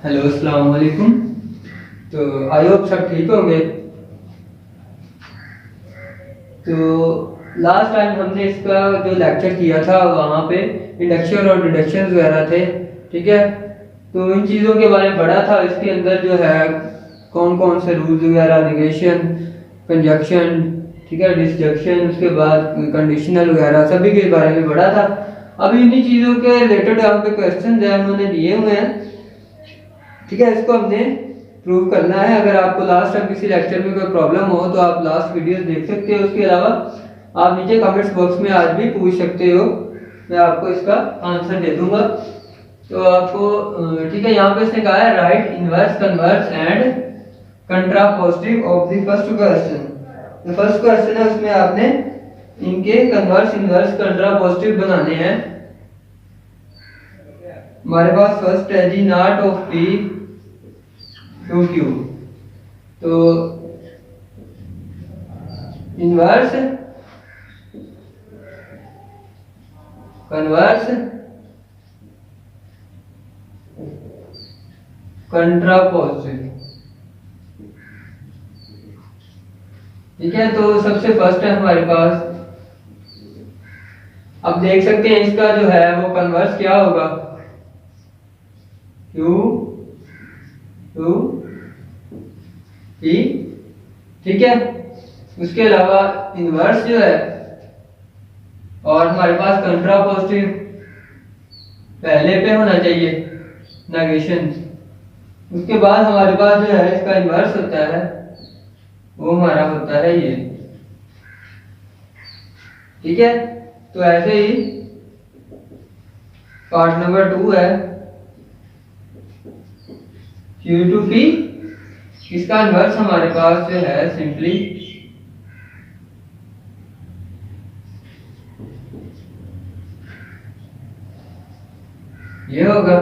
Hello अस्सलाम वालेकुम। तो आई होप सब ठीक होंगे। तो लास्ट टाइम हमने इसका जो लेक्चर किया था वहाँ पे इंडक्शन और डिडक्शन वगैरह थे। ठीक है, तो इन चीज़ों के बारे में पढ़ा था। इसके अंदर जो है कौन कौन से रूल्स वगैरह, निगेशन, कंजक्शन, ठीक है, डिसजंक्शन, उसके बाद कंडीशनल वगैरह सभी के बारे में पढ़ा था। अभी इन्हीं चीज़ों के रिलेटेड यहाँ पे क्वेश्चन है उन्होंने दिए हुए हैं। ठीक है, इसको हमने प्रूव करना है। अगर आपको लास्ट टाइम किसी लेक्चर में कोई प्रॉब्लम हो तो आप लास्ट वीडियोस देख सकते हो। उसके अलावा आप नीचे कमेंट्स बॉक्स में आज भी पूछ सकते हो, मैं आपको इसका आंसर दे दूंगा। तो आपको ठीक है, यहाँ पे इसने कहा है right inverse, converse and contrapositive of the first question. जो फर्स्ट क्वेश्चन है उसमें आपने इनके कन्वर्स, इनवर्स, कंट्रापोजिटिव बनाने हैं। हमारे पास फर्स्ट है जी not of P to Q. तो इनवर्स, कन्वर्स, कंट्रापोजिटिव। ठीक है, तो सबसे फर्स्ट है हमारे पास, अब देख सकते हैं इसका जो है वो कन्वर्स क्या होगा, क्यू टू पी। ठीक है, उसके अलावा इनवर्स जो है और हमारे पास कंट्रापोजिटिव पहले पे होना चाहिए, नेगेशन। उसके बाद हमारे पास जो है इसका इनवर्स होता है वो हमारा होता है ये। ठीक है, तो ऐसे ही पार्ट नंबर 2 है क्यू टू पी। इसका इनवर्स हमारे पास जो है सिंपली ये होगा।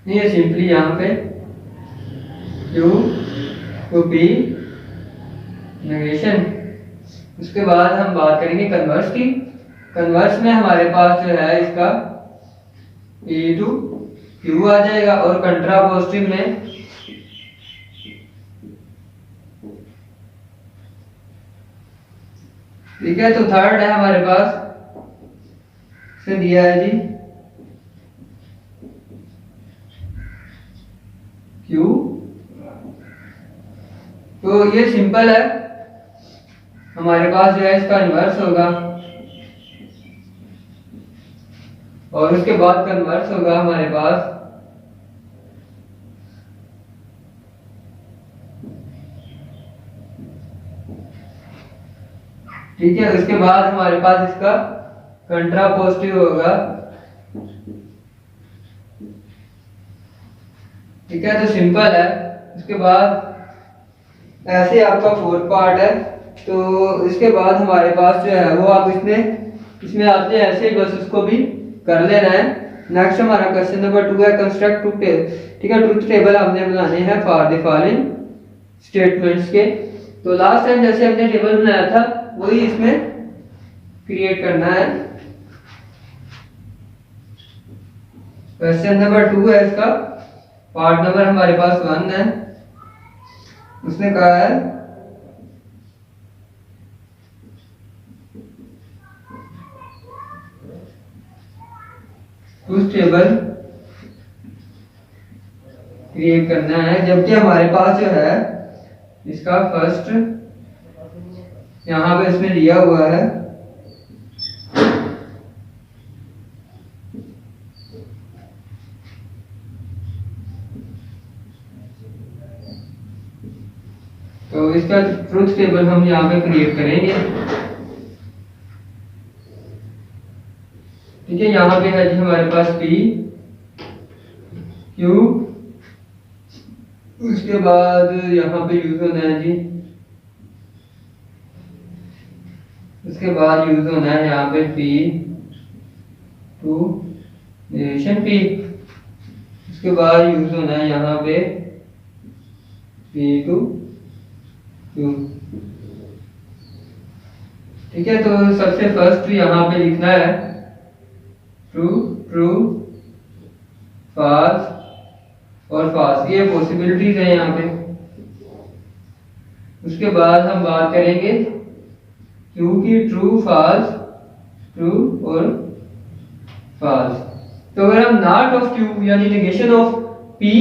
ये सिंपली यहाँ पे क्यू टू पी नेगेशन। उसके बाद हम बात करेंगे कन्वर्स की। कन्वर्स में हमारे पास जो है इसका ई टू क्यू आ जाएगा और कंट्रापोजिटिव में ठीक है। तो थर्ड है हमारे पास से दिया है जी क्यू। तो ये सिंपल है, हमारे पास जो है इसका इन्वर्स होगा और उसके बाद कन्वर्स होगा हमारे पास ठीक है। उसके बाद हमारे पास इसका कंट्रापोजिटिव होगा। ठीक है, तो सिंपल है। उसके बाद ऐसे आपका फोर्थ पार्ट है। तो इसके बाद हमारे पास जो है वो आप इसमें आपने ऐसे ही बस उसको भी कर लेना है। नेक्स्ट हमारा क्वेश्चन नंबर 2 है कंस्ट्रक्ट ट्रूथ टेबल। ठीक है, ट्रूथ टेबल हमने बनाने हैं फॉर द फॉलोइंग स्टेटमेंट्स के। तो लास्ट टाइम जैसे हमने टेबल बनाया था वही इसमें क्रिएट करना है। क्वेश्चन नंबर 2 है इसका, पार्ट नंबर हमारे पास 1 है। उसने कहा है ट्रूथ टेबल क्रिएट करना है, जबकि हमारे पास जो है इसका फर्स्ट यहां पे इसमें दिया हुआ है तो इसका ट्रूथ टेबल हम यहाँ पे क्रिएट करेंगे। ठीक है, यहाँ पे है जी हमारे पास पी क्यू। उसके बाद यहाँ पे यूज होना है जी, उसके बाद यूज होना है यहाँ पे पी टू नेगेशन पी। उसके बाद यूज होना है यहाँ पे पी टू क्यू। ठीक है, तो सबसे फर्स्ट यहाँ पे लिखना है ट्रू ट्रू फॉल्स और फॉल्स, ये पॉसिबिलिटीज है यहाँ पे। उसके बाद हम बात करेंगे क्यू की, ट्रू फॉल्स, ट्रू और फॉल्स। तो अगर हम नॉट ऑफ क्यू यानी negation of P,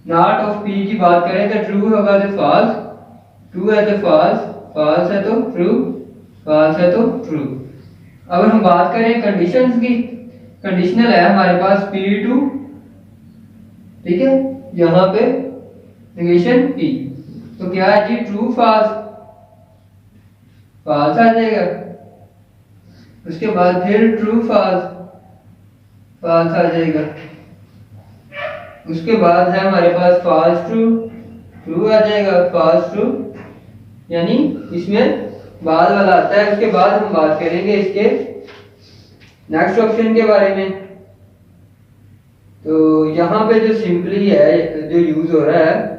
not of P की बात करें तो ट्रू होगा तो फॉल्स, ट्रू है तो फॉल्स, फॉल्स है तो ट्रू, फॉल्स है तो ट्रू। अगर हम बात करें कंडीशंस की, कंडीशनल है हमारे पास P2, ठीक है, यहाँ पे नेगेशन P, तो क्या है जी, ट्रू फॉल्स, फॉल्स आ जाएगा। उसके बाद फिर ट्रू फॉल्स, फॉल्स आ जाएगा। उसके बाद है हमारे पास फॉल्स ट्रू, ट्रू आ जाएगा, फॉल्स ट्रू, यानी इसमें बाद वाला आता है। उसके बाद हम बात करेंगे इसके नेक्स्ट ऑप्शन के बारे में। तो यहाँ पे जो सिंपली है, जो यूज हो रहा है,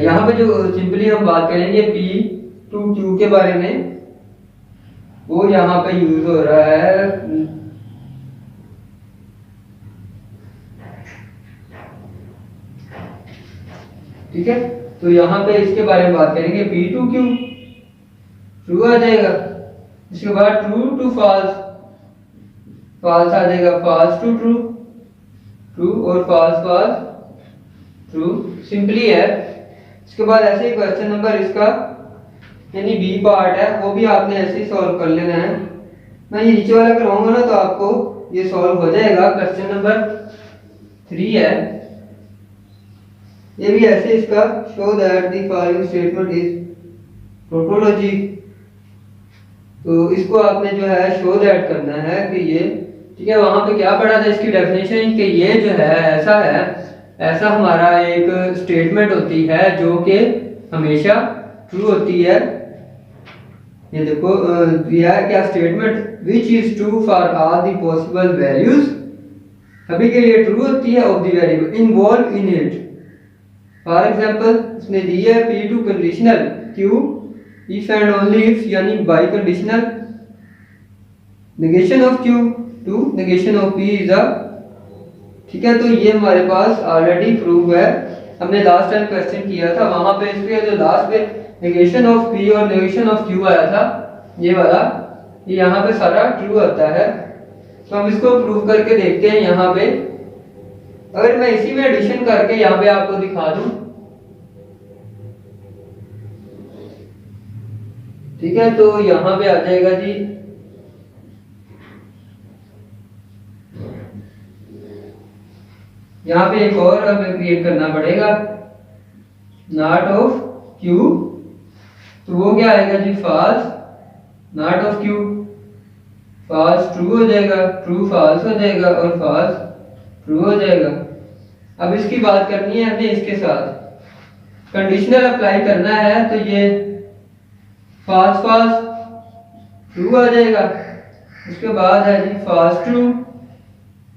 यहाँ पे जो सिंपली हम बात करेंगे P2Q के बारे में, वो यहाँ पे यूज हो रहा है। ठीक है, तो यहाँ पे इसके बारे में बात करेंगे, P2Q ट्रू आ जाएगा। इसके बाद ट्रू टू फॉल्स, फॉल्स आ जाएगा, फॉल्स टू ट्रू, ट्रू और फॉल्स फॉल्स ट्रू, सिंपली है। इसके बाद ऐसे ही क्वेश्चन नंबर इसका यानी बी पार्ट है, वो भी आपने ऐसे ही सॉल्व कर लेना है। मैं ये नीचे वाला कराऊंगा ना तो आपको ये सॉल्व हो जाएगा। क्वेश्चन नंबर 3 है, ये भी ऐसे इसका, show that the following statement is tautology. तो इसको आपने जो है शो दैट करना है कि ये, ठीक है, वहां पे क्या पढ़ा था इसकी डेफिनेशन कि ये जो है ऐसा है, ऐसा हमारा एक स्टेटमेंट होती है जो कि हमेशा ट्रू होती है। ये देखो दिया है क्या statement, which is true for all the possible values, सभी के लिए ट्रू होती है of the variable involved in it. For example इसने दी है P2 conditional Q if and only if, यानी biconditional negation of Q to negation of P is a, ठीक है। तो ये हमारे पास ऑलरेडी प्रूव है, हमने लास्ट टाइम क्वेश्चन किया था, वहां पे इसके जो लास्ट पे नेगेशन ऑफ P और नेगेशन ऑफ Q आया था, ये वाला, ये यहाँ पे सारा ट्रू आता है। तो हम इसको प्रूव करके देखते हैं। यहाँ पे अगर मैं इसी में एडिशन करके यहाँ पे आपको दिखा दूं, ठीक है, तो यहाँ पे आ जाएगा जी, यहाँ पे एक और हमें क्रिएट करना पड़ेगा, नॉट ऑफ Q, तो वो क्या आएगा जी, false, not of Q, false true हो जाएगा, ट्रू फॉल्स हो जाएगा और फॉल्स ट्रू हो जाएगा। अब इसकी बात करनी है हमें, इसके साथ कंडीशनल अप्लाई करना है, तो ये फॉल्स फॉल्स ट्रू आ जाएगा। उसके बाद है जी फॉल्स ट्रू,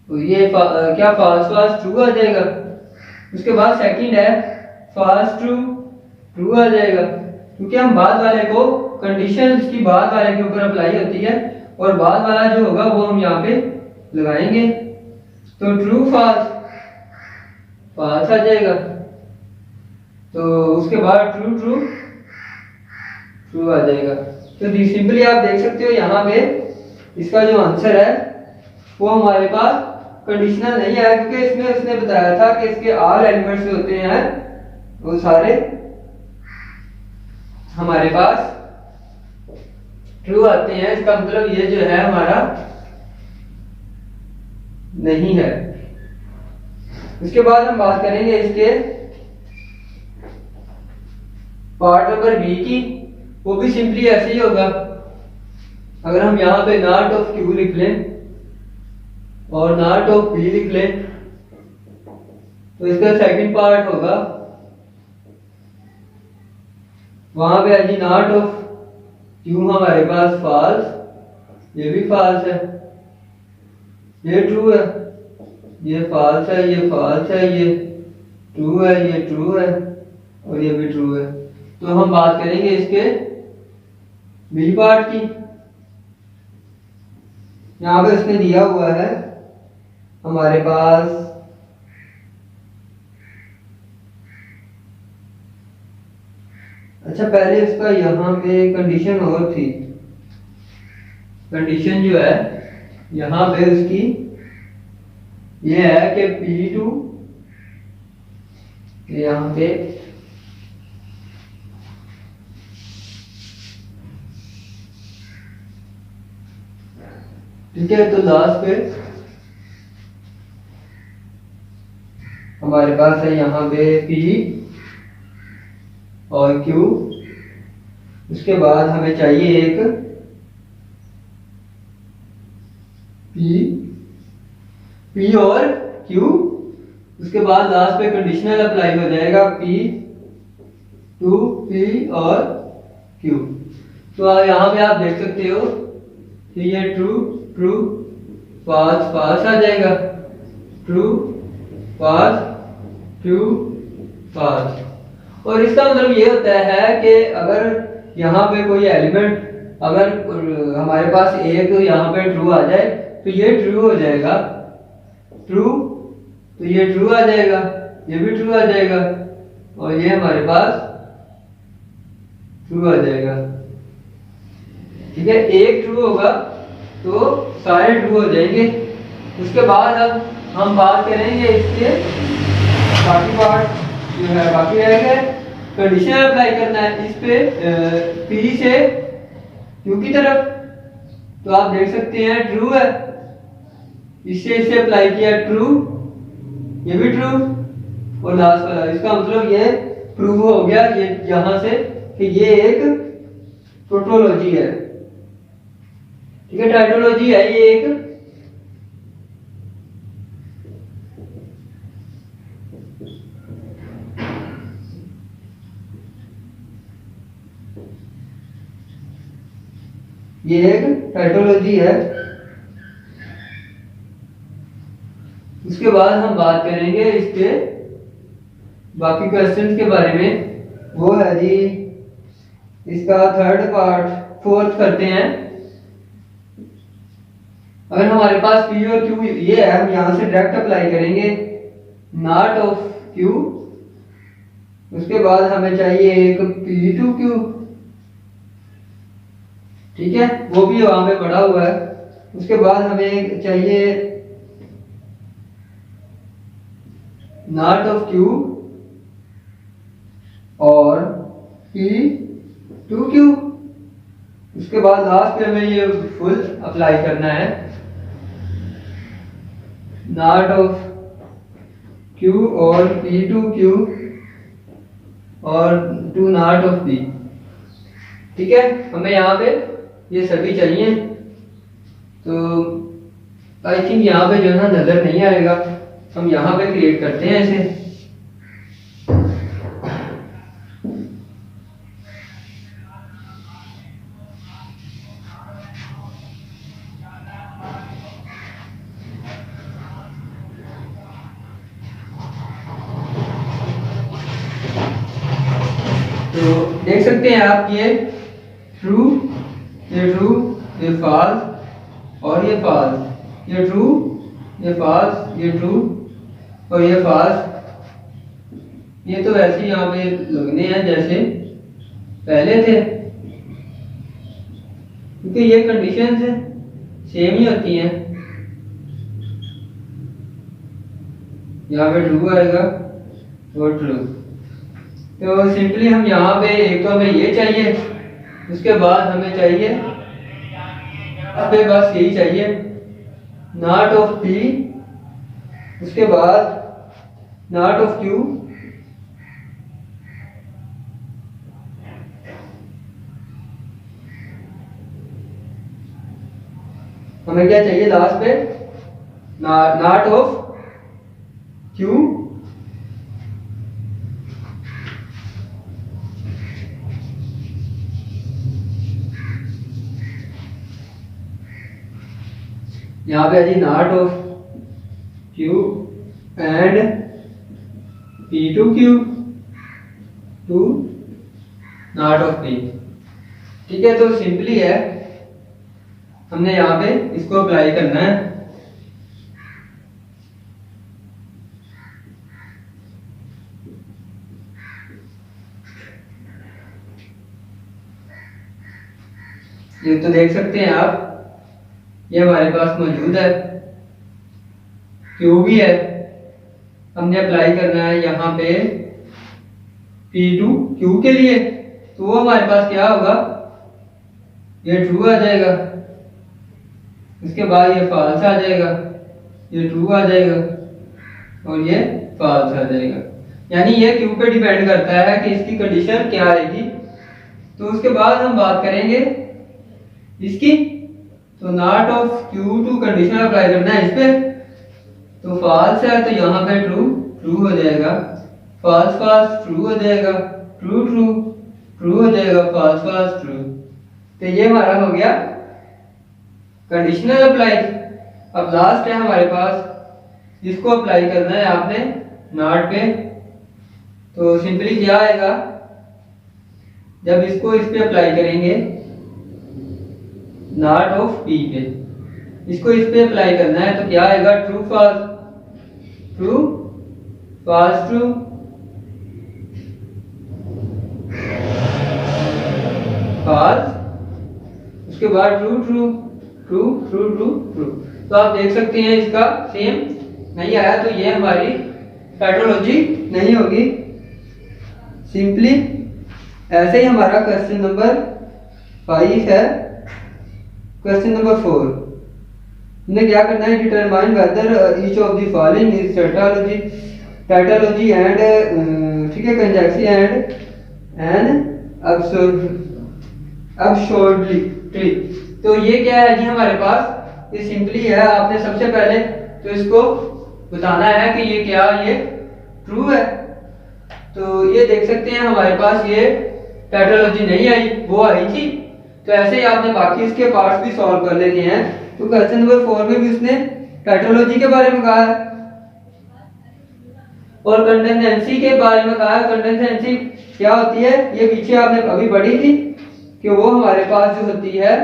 तो ये क्या फॉल्स फॉल्स ट्रू आ जाएगा। उसके बाद सेकंड है फॉल्स ट्रू, ट्रू आ जाएगा, क्योंकि हम बाद वाले को, कंडीशन की बाद वाले के ऊपर अप्लाई होती है, और बाद वाला जो होगा वो हम यहाँ पे लगाएंगे। तो ट्रू फॉल्स, फॉल्स आ जाएगा। तो उसके बाद ट्रू ट्रू, ट्रू आ जाएगा। तो सिंपली आप देख सकते हो यहाँ पे इसका जो आंसर है वो हमारे पास कंडीशनल नहीं है, क्योंकि इसमें उसने बताया था कि इसके ऑल एलिमेंट्स जो होते हैं वो सारे हमारे पास ट्रू आते हैं। इसका मतलब ये जो है हमारा नहीं है। उसके बाद हम बात करेंगे इसके पार्ट नंबर बी की, वो भी सिंपली ऐसे ही होगा। अगर हम यहाँ पे नॉट ऑफ Q लिख लें और नॉट ऑफ P लिख लें, तो इसका सेकंड पार्ट होगा, वहां पे है जी नॉट ऑफ Q हमारे पास फॉल्स, ये भी फॉल्स है, ये ट्रू है, ये फॉल्स है, ये फॉल्स है, ये ट्रू है, ये ट्रू है और ये भी ट्रू है। तो हम बात करेंगे इसके बी पार्ट की। यहाँ पे उसने दिया हुआ है हमारे पास अच्छा, पहले इसका यहाँ पे कंडीशन और थी। कंडीशन जो है यहाँ पे उसकी ये है कि P2 यहाँ पे ठीक है। तो लास्ट पे हमारे पास है यहाँ पे P और Q। उसके बाद हमें चाहिए एक P और Q। उसके बाद लास्ट पे कंडीशनल अप्लाई हो जाएगा P2 P और Q। तो यहाँ पे आप देख सकते हो कि ये ट्रू ट्रू पास पास आ जाएगा, ट्रू पास ट्रू पास। और इसका मतलब ये होता है कि अगर यहाँ पे कोई एलिमेंट अगर हमारे पास एक यहाँ पे ट्रू आ जाए तो ये ट्रू हो जाएगा, ट्रू तो ये ट्रू आ जाएगा, ये भी ट्रू आ जाएगा और ये हमारे पास ट्रू आ जाएगा। ठीक है, एक ट्रू होगा तो सारे ट्रू हो जाएंगे। उसके बाद अब हम बात करेंगे इसके बाकी पार्ट जो है बाकी रह गए। कंडीशन अप्लाई करना है इस पे P से Q की तरफ। तो आप देख सकते हैं ट्रू है, इससे इसे अप्लाई किया ट्रू, ये भी ट्रू और लास्ट वाला। इसका मतलब ये प्रूव हो गया ये यहां से कि ये एक टोटोलॉजी है। ठीक है, टाइटोलॉजी है ये एक। ये एक टाइटोलॉजी है। उसके बाद हम बात करेंगे इसके बाकी क्वेश्चंस के बारे में। वो है जी इसका थर्ड पार्ट, फोर्थ करते हैं। अगर हमारे पास P और Q ये है, हम यहां से डायरेक्ट अप्लाई करेंगे नॉट ऑफ Q। उसके बाद हमें चाहिए एक P2Q। ठीक है, वो भी वहां पे पड़ा हुआ है। उसके बाद हमें चाहिए नॉट ऑफ Q और P2Q। उसके बाद लास्ट पे हमें ये फुल अप्लाई करना है नॉट ऑफ Q और P2Q और टू नॉट ऑफ P। ठीक है, हमें यहाँ पे ये सभी चाहिए। तो आई थिंक यहाँ पे जो है ना नजर नहीं आएगा, हम यहाँ पे क्रिएट करते हैं इसे। तो देख सकते हैं आप ये ट्रू, ये ट्रू, ये फॉल्स और ये फॉल्स, ये ट्रू, ये फॉल्स, ये ट्रू और ये फॉल्स। ये तो वैसे ही यहाँ पे लगने हैं जैसे पहले थे, क्योंकि ये कंडीशंस सेम ही होती हैं। यहाँ पे ट्रू आएगा और ट्रू। तो सिंपली हम यहाँ पे एक तो हमें ये चाहिए, उसके बाद हमें चाहिए बस यही चाहिए नॉट ऑफ P, उसके बाद नॉट ऑफ Q, हमें क्या चाहिए लास्ट पे नॉट ऑफ Q यहाँ पे है जी not of Q and P2Q to not of P। ठीक है, तो सिंपली है, हमने यहाँ पे इसको अप्लाई करना है। ये तो देख सकते हैं आप, ये हमारे पास मौजूद है, क्यू भी है। हमने अप्लाई करना है यहाँ पे P2 Q के लिए, तो वो हमारे पास क्या होगा, ये ट्रू आ जाएगा, इसके बाद ये फॉल्स आ जाएगा, ये ट्रू आ जाएगा और ये फॉल्स आ जाएगा। यानी ये Q पे डिपेंड करता है कि इसकी कंडीशन क्या आएगी। तो उसके बाद हम बात करेंगे इसकी, तो not of Q2 condition apply करना है इस पे, तो फॉल्स है तो यहाँ पे ट्रू ट्रू हो जाएगा, फॉल्स फॉल्स ट्रू हो जाएगा, ट्रू ट्रू ट्रू हो जाएगा, फॉल्स फॉल्स ट्रू। तो ये हमारा हो गया कंडीशनल अप्लाई। अब लास्ट है हमारे पास, इसको अप्लाई करना है आपने नॉट पे। तो सिंपली क्या आएगा, जब इसको इस पे अप्लाई करेंगे नॉट ऑफ पी पे, इसको इस पे अप्लाई करना है, तो क्या आएगा, true false true false true, false, उसके बाद true true true true true true. तो आप देख सकते हैं इसका सेम नहीं आया, तो ये हमारी टैटोलॉजी नहीं होगी। सिंपली ऐसे ही हमारा क्वेश्चन नंबर 5 है। क्वेश्चन नंबर 4, हमने क्या करना है, determine whether each of the following is tautology, tautology and ठीक है, कंजक्सी एंड एन अब्सोल्युटली। तो ये क्या है जी हमारे पास, ये सिंपली है, आपने सबसे पहले तो इसको बताना है कि ये क्या, ये ट्रू है। तो ये देख सकते हैं हमारे पास ये टैटोलॉजी नहीं आई, वो आई थी। तो ऐसे ही आपने बाकी इसके पार्ट्स भी सॉल्व कर लेने हैं। तो क्वेश्चन नंबर 4 में भी उसने टैटोलॉजी के बारे में कहा है और कंडेंसेंसी के बारे में कहा है। कंडेंसेंसी क्या होती है, ये पीछे आपने अभी पढ़ी थी कि वो हमारे पास जो होती है,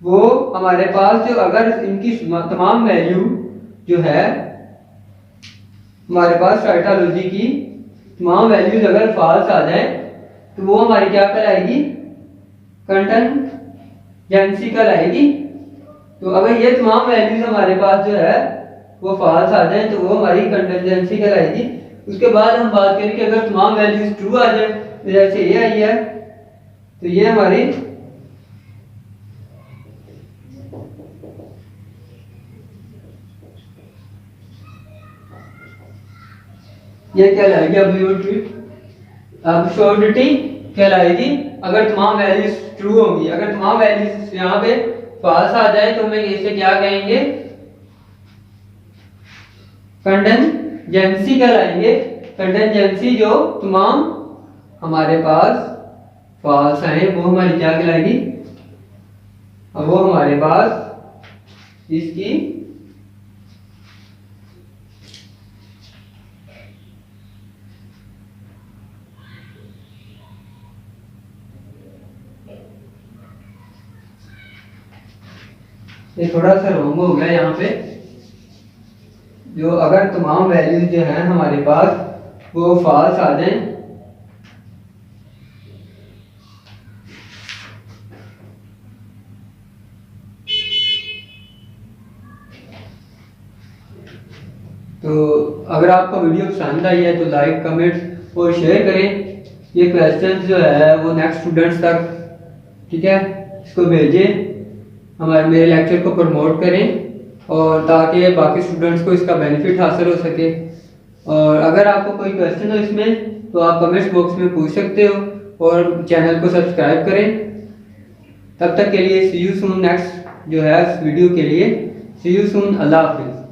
वो हमारे पास जो अगर इनकी तमाम वैल्यू जो है हमारे पास टैटोलॉजी की तमाम वैल्यूज अगर फॉल्स आ जाए तो वो हमारी क्या कहलाएगी, कंटिजेंसी कहलाएगी। तो अगर ये तमाम वैल्यूज हमारे पास जो है वो फॉल्स आ जाए तो वो हमारी कंटिजेंसी कहलाएगी। उसके बाद हम बात करें कि अगर तमाम वैल्यूज ट्रू आ जाए, तो जैसे ये आई है, तो ये हमारी ये कहलाएगी अब्सोल्यूटिटी कहलाएगी अगर तमाम वैल्यूज ट्रू होंगी। अगर तमाम वैल्यूज यहाँ पे फॉल्स आ जाए तो हमें इसे क्या कहेंगे, कंटिजेंसी कहलाएंगे। कंटिजेंसी जो तमाम हमारे पास फॉल्स आए वो हमारी क्या कहलाएगी, अब वो हमारे पास इसकी ये थोड़ा सा रॉन्ग हो गया यहाँ पे, जो अगर तमाम वैल्यूज जो हैं हमारे पास वो फॉल्स आ जाएं तो अगर आपको वीडियो पसंद आई है तो लाइक कमेंट और शेयर करें। ये क्वेश्चंस जो है वो नेक्स्ट स्टूडेंट्स तक, ठीक है, इसको भेजें, हमारे मेरे लेक्चर को प्रमोट करें और ताकि बाकी स्टूडेंट्स को इसका बेनिफिट हासिल हो सके। और अगर आपको कोई क्वेश्चन हो इसमें तो आप कमेंट्स बॉक्स में पूछ सकते हो और चैनल को सब्सक्राइब करें। तब तक के लिए सी यू सून नेक्स्ट जो है इस वीडियो के लिए, सी यू सून, अल्लाह हाफिज़।